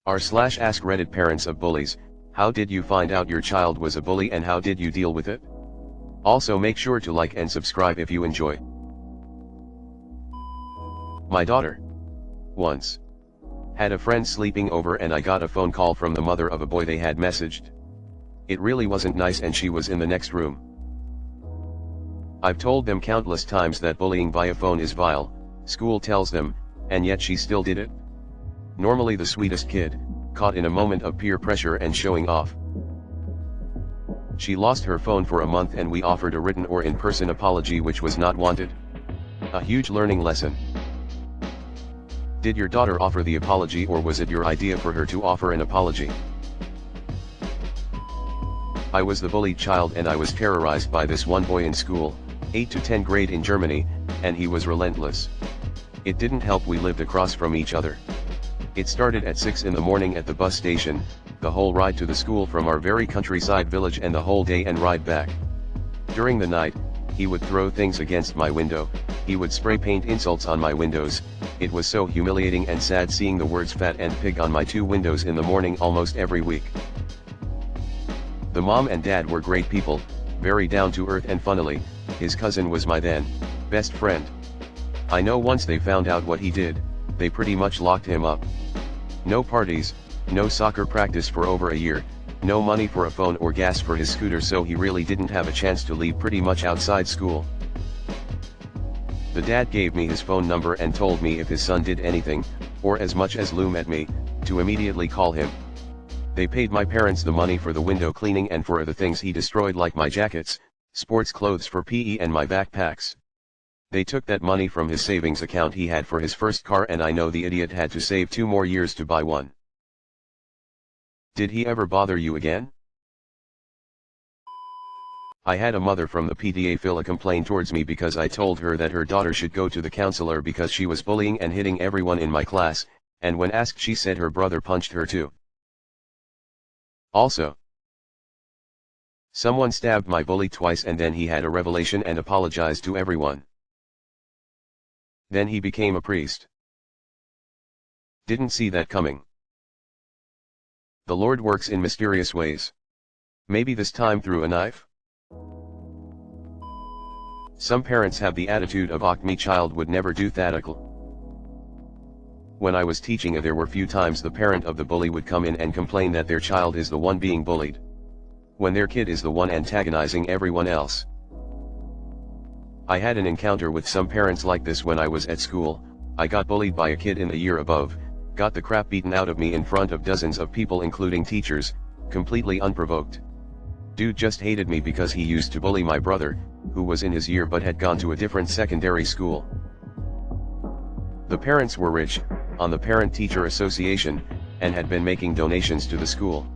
r/ask Reddit parents of bullies, how did you find out your child was a bully and how did you deal with it? Also make sure to like and subscribe if you enjoy. My daughter once had a friend sleeping over and I got a phone call from the mother of a boy they had messaged. It really wasn't nice and she was in the next room. I've told them countless times that bullying via phone is vile, school tells them, and yet she still did it. Normally the sweetest kid, caught in a moment of peer pressure and showing off. She lost her phone for a month and we offered a written or in-person apology which was not wanted. A huge learning lesson. Did your daughter offer the apology or was it your idea for her to offer an apology? I was the bullied child and I was terrorized by this one boy in school, 8 to 10 grade in Germany, and he was relentless. It didn't help we lived across from each other. It started at 6 in the morning at the bus station, the whole ride to the school from our very countryside village and the whole day and ride back. During the night, he would throw things against my window, he would spray paint insults on my windows. It was so humiliating and sad seeing the words fat and pig on my 2 windows in the morning almost every week. The mom and dad were great people, very down to earth and funnily, his cousin was my then best friend. I know once they found out what he did, they pretty much locked him up. No parties, no soccer practice for over a year, no money for a phone or gas for his scooter, so he really didn't have a chance to leave pretty much outside school. The dad gave me his phone number and told me if his son did anything, or as much as loom at me, to immediately call him. They paid my parents the money for the window cleaning and for the things he destroyed like my jackets, sports clothes for PE and my backpacks. They took that money from his savings account he had for his first car and I know the idiot had to save 2 more years to buy one. Did he ever bother you again? I had a mother from the PTA fill a complaint towards me because I told her that her daughter should go to the counselor because she was bullying and hitting everyone in my class, and when asked she said her brother punched her too. Also, someone stabbed my bully twice and then he had a revelation and apologized to everyone. Then he became a priest. Didn't see that coming. The Lord works in mysterious ways. Maybe this time through a knife? Some parents have the attitude of me child would never do that. When I was teaching there were few times the parent of the bully would come in and complain that their child is the one being bullied, when their kid is the one antagonizing everyone else. I had an encounter with some parents like this when I was at school. I got bullied by a kid in the year above, got the crap beaten out of me in front of dozens of people including teachers, completely unprovoked. Dude just hated me because he used to bully my brother, who was in his year but had gone to a different secondary school. The parents were rich, on the Parent-Teacher Association, and had been making donations to the school.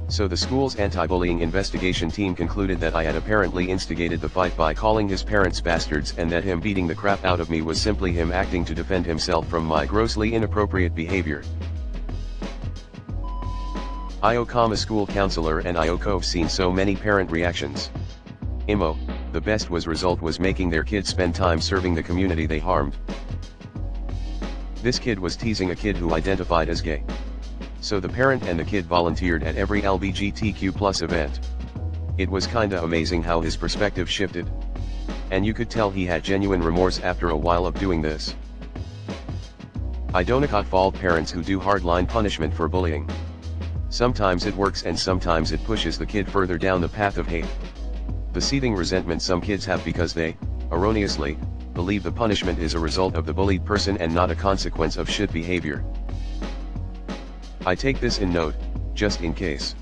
So the school's anti-bullying investigation team concluded that I had apparently instigated the fight by calling his parents bastards and that him beating the crap out of me was simply him acting to defend himself from my grossly inappropriate behavior. I'm a school counselor and I've seen so many parent reactions. The best result was making their kids spend time serving the community they harmed. This kid was teasing a kid who identified as gay. So the parent and the kid volunteered at every LGBTQ+ event. It was kinda amazing how his perspective shifted. And you could tell he had genuine remorse after a while of doing this. I don't fault parents who do hardline punishment for bullying. Sometimes it works and sometimes it pushes the kid further down the path of hate. The seething resentment some kids have because they, erroneously, believe the punishment is a result of the bullied person and not a consequence of shit behavior. I take this in note, just in case.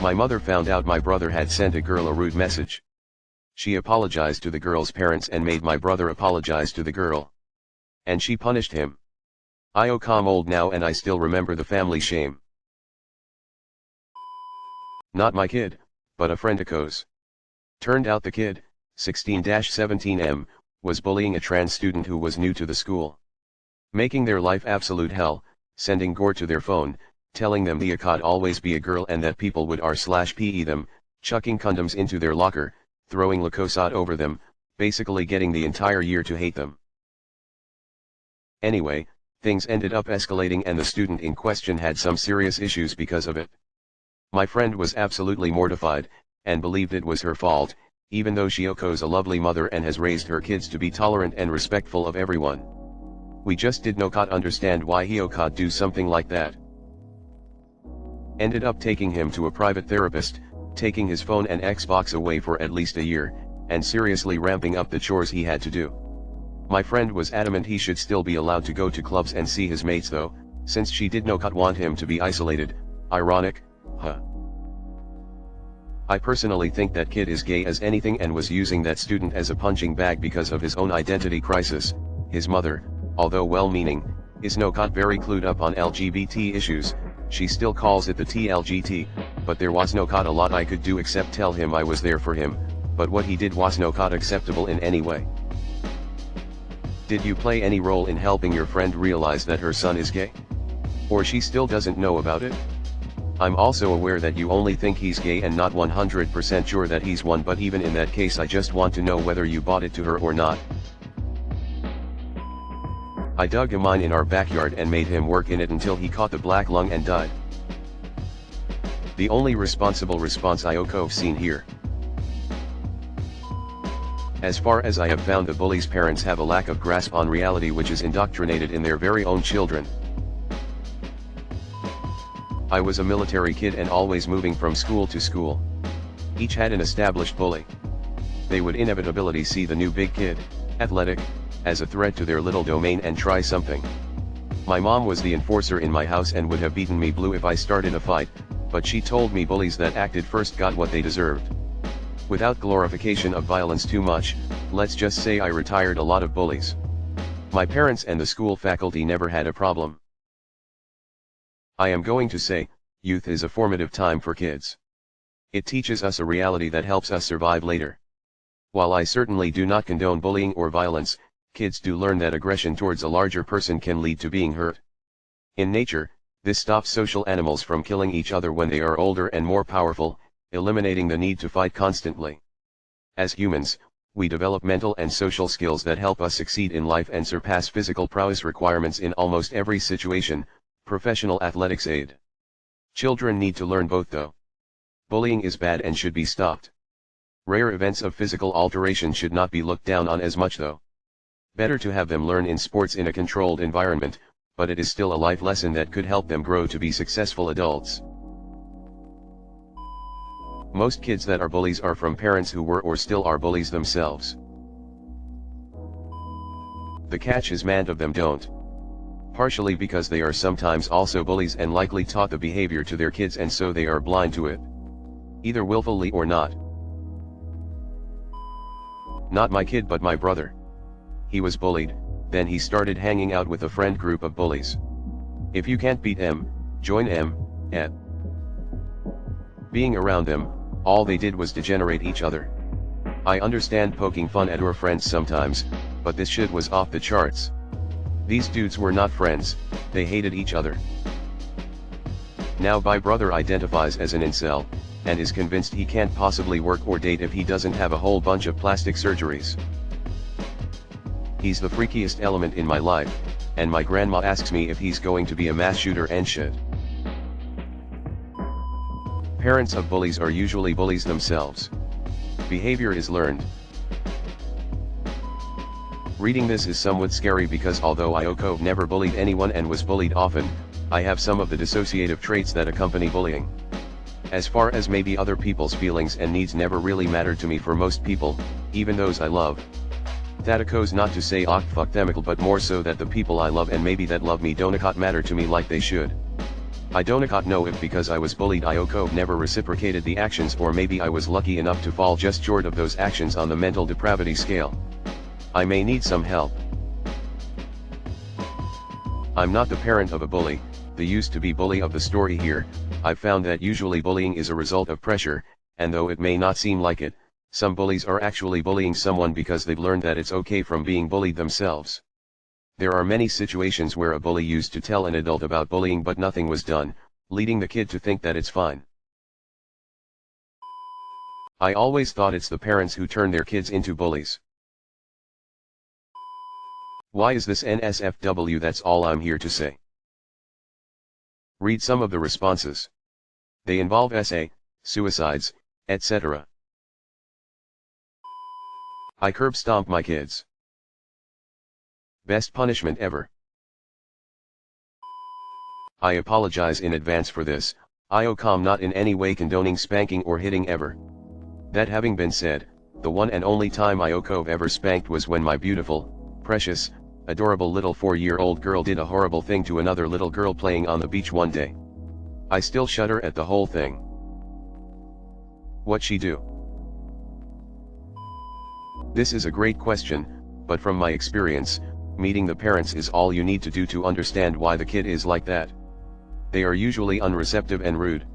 My mother found out my brother had sent a girl a rude message. She apologized to the girl's parents and made my brother apologize to the girl. And she punished him. I'm old now and I still remember the family shame. Not my kid, but a friendico's. Turned out the kid, 16-17M, was bullying a trans student who was new to the school. Making their life absolute hell, sending gore to their phone, telling them they could always be a girl and that people would r/PE them, chucking condoms into their locker, throwing Lacosade over them, basically getting the entire year to hate them. Anyway, Things ended up escalating and the student in question had some serious issues because of it. My friend was absolutely mortified, and believed it was her fault, even though Shioko's a lovely mother and has raised her kids to be tolerant and respectful of everyone. We just did not understand why Hyoka do something like that. Ended up taking him to a private therapist, taking his phone and Xbox away for at least a year, and seriously ramping up the chores he had to do. My friend was adamant he should still be allowed to go to clubs and see his mates though, since she did not want him to be isolated. Ironic, huh? I personally think that kid is gay as anything and was using that student as a punching bag because of his own identity crisis. His mother, although well-meaning, is not very clued up on LGBT issues. She still calls it the TLGT, but there was not a lot I could do except tell him I was there for him, but what he did was not acceptable in any way. Did you play any role in helping your friend realize that her son is gay? Or she still doesn't know about it? I'm also aware that you only think he's gay and not 100% sure that he's one, but even in that case I just want to know whether you bought it to her or not. I dug a mine in our backyard and made him work in it until he caught the black lung and died. The only responsible response I've seen here. As far as I have found, the bullies' parents have a lack of grasp on reality which is indoctrinated in their very own children. I was a military kid and always moving from school to school. Each had an established bully. They would inevitably see the new big kid, athletic, as a threat to their little domain and try something. My mom was the enforcer in my house and would have beaten me blue if I started a fight, but she told me bullies that acted first got what they deserved. Without glorification of violence too much, let's just say I retired a lot of bullies. My parents and the school faculty never had a problem. I am going to say, youth is a formative time for kids. It teaches us a reality that helps us survive later. While I certainly do not condone bullying or violence, kids do learn that aggression towards a larger person can lead to being hurt. In nature, this stops social animals from killing each other when they are older and more powerful, eliminating the need to fight constantly. As humans, we develop mental and social skills that help us succeed in life and surpass physical prowess requirements in almost every situation. Professional athletics aid. Children need to learn both though. Bullying is bad and should be stopped. Rare events of physical alteration should not be looked down on as much though. Better to have them learn in sports in a controlled environment, but it is still a life lesson that could help them grow to be successful adults. Most kids that are bullies are from parents who were or still are bullies themselves. The catch is most of them don't. Partially because they are sometimes also bullies and likely taught the behavior to their kids and so they are blind to it. Either willfully or not. Not my kid but my brother. He was bullied, then he started hanging out with a friend group of bullies. If you can't beat them, join them, at. Being around them, all they did was degenerate each other. I understand poking fun at your friends sometimes, but this shit was off the charts. These dudes were not friends, they hated each other. Now my brother identifies as an incel, and is convinced he can't possibly work or date if he doesn't have a whole bunch of plastic surgeries. He's the freakiest element in my life, and my grandma asks me if he's going to be a mass shooter and shit. Parents of bullies are usually bullies themselves. Behavior is learned. Reading this is somewhat scary because although I've never bullied anyone and was bullied often, I have some of the dissociative traits that accompany bullying. As far as maybe other people's feelings and needs never really mattered to me for most people, even those I love. That echoes not to say fuck them, but more so that the people I love and maybe that love me don't matter to me like they should. I don't know if because I was bullied I've never reciprocated the actions or maybe I was lucky enough to fall just short of those actions on the mental depravity scale. I may need some help. I'm not the parent of a bully, the used to be bully of the story here. I've found that usually bullying is a result of pressure, and though it may not seem like it, some bullies are actually bullying someone because they've learned that it's okay from being bullied themselves. There are many situations where a bully used to tell an adult about bullying but nothing was done, leading the kid to think that it's fine. I always thought it's the parents who turn their kids into bullies. Why is this NSFW? That's all I'm here to say. Read some of the responses. They involve SA, suicides, etc. I curb stomp my kids. Best punishment ever. I apologize in advance for this. IOCOM not in any way condoning spanking or hitting ever. That having been said, the one and only time IOCOV ever spanked was when my beautiful, precious, adorable little 4-year-old girl did a horrible thing to another little girl playing on the beach one day. I still shudder at the whole thing. What'd she do? This is a great question, but from my experience, meeting the parents is all you need to do to understand why the kid is like that. They are usually unreceptive and rude.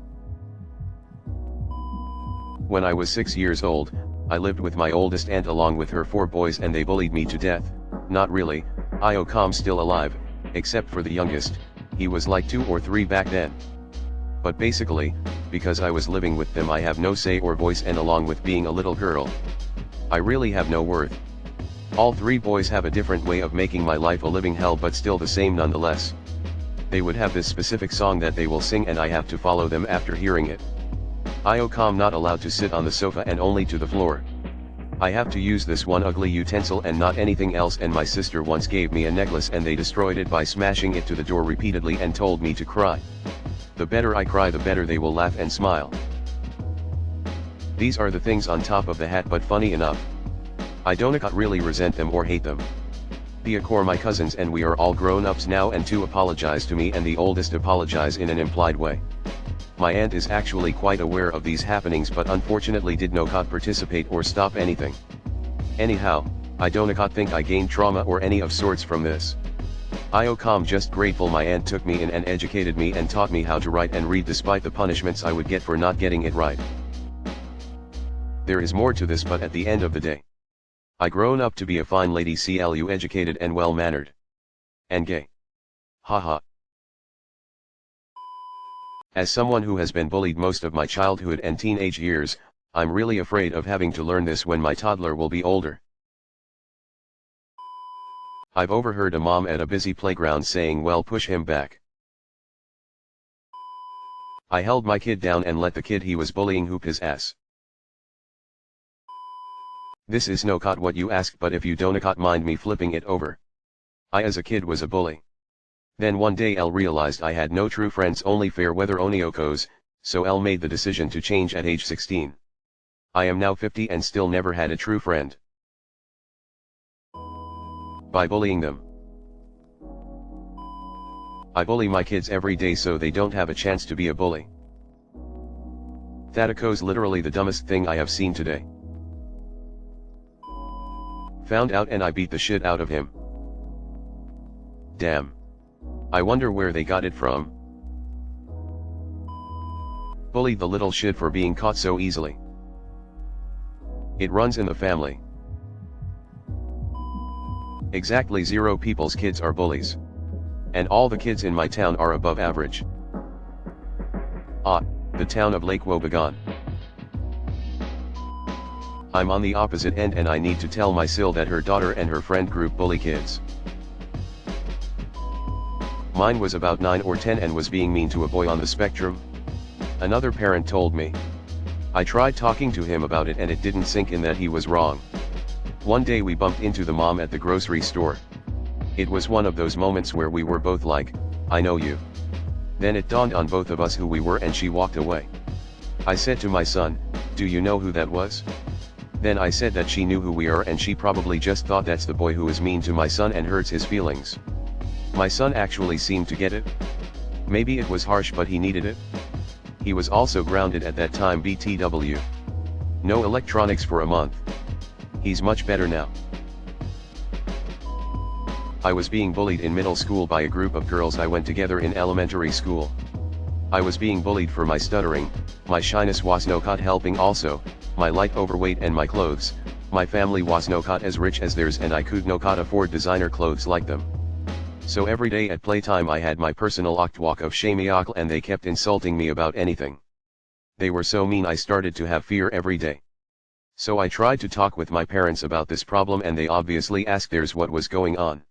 When I was 6 years old, I lived with my oldest aunt along with her 4 boys and they bullied me to death. Not really, IOCOM's still alive, except for the youngest, he was like 2 or 3 back then. But basically, because I was living with them I have no say or voice, and along with being a little girl, I really have no worth. All 3 boys have a different way of making my life a living hell, but still the same nonetheless. They would have this specific song that they will sing and I have to follow them after hearing it. IOCOM not allowed to sit on the sofa and only to the floor. I have to use this one ugly utensil and not anything else, and my sister once gave me a necklace and they destroyed it by smashing it to the door repeatedly and told me to cry. The better I cry the better they will laugh and smile. These are the things on top of the hat, but funny enough, I don't really resent them or hate them. They are my cousins and we are all grown-ups now, and 2 apologize to me and the oldest apologize in an implied way. My aunt is actually quite aware of these happenings but unfortunately did not participate or stop anything. Anyhow, I don't think I gained trauma or any of sorts from this. IOCOM just grateful my aunt took me in and educated me and taught me how to write and read despite the punishments I would get for not getting it right. There is more to this, but at the end of the day, I grown up to be a fine lady, CLU, educated and well-mannered. And gay. Haha. As someone who has been bullied most of my childhood and teenage years, I'm really afraid of having to learn this when my toddler will be older. I've overheard a mom at a busy playground saying, "Well, push him back." I held my kid down and let the kid he was bullying hoop his ass. This is no what you asked, but if you don't mind me flipping it over. I as a kid was a bully. Then one day L realized I had no true friends, only fair weather oniokos, so L made the decision to change at age 16. I am now 50 and still never had a true friend. By bullying them. I bully my kids every day so they don't have a chance to be a bully. Thadako's literally the dumbest thing I have seen today. Found out and I beat the shit out of him. Damn. I wonder where they got it from. Bullied the little shit for being caught so easily. It runs in the family. Exactly 0 people's kids are bullies. And all the kids in my town are above average. The town of Lake Wobegon. I'm on the opposite end and I need to tell my sil that her daughter and her friend group bully kids. Mine was about 9 or 10 and was being mean to a boy on the spectrum. Another parent told me. I tried talking to him about it and it didn't sink in that he was wrong. One day we bumped into the mom at the grocery store. It was one of those moments where we were both like, "I know you." Then it dawned on both of us who we were and she walked away. I said to my son, "Do you know who that was?" Then I said that she knew who we are and she probably just thought that's the boy who is mean to my son and hurts his feelings. My son actually seemed to get it. Maybe it was harsh but he needed it. He was also grounded at that time, BTW. No electronics for a month. He's much better now. I was being bullied in middle school by a group of girls I went together in elementary school. I was being bullied for my stuttering, my shyness was no helping, also, my light overweight and my clothes. My family was no as rich as theirs and I could no afford designer clothes like them. So every day at playtime I had my personal walk of shamiakl and they kept insulting me about anything. They were so mean I started to have fear every day. So I tried to talk with my parents about this problem and they obviously asked theirs what was going on.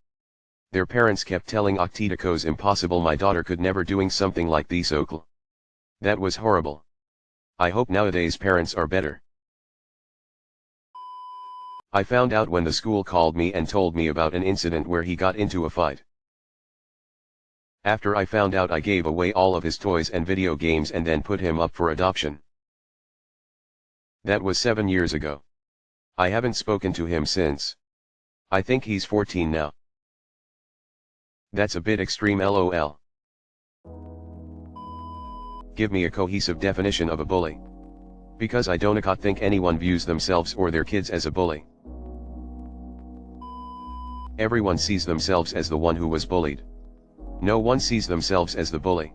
Their parents kept telling Octiticos impossible, my daughter could never doing something like this okl. That was horrible. I hope nowadays parents are better. I found out when the school called me and told me about an incident where he got into a fight. After I found out, I gave away all of his toys and video games and then put him up for adoption. That was 7 years ago. I haven't spoken to him since. I think he's 14 now. That's a bit extreme, lol. Give me a cohesive definition of a bully. Because I don't think anyone views themselves or their kids as a bully. Everyone sees themselves as the one who was bullied. No one sees themselves as the bully.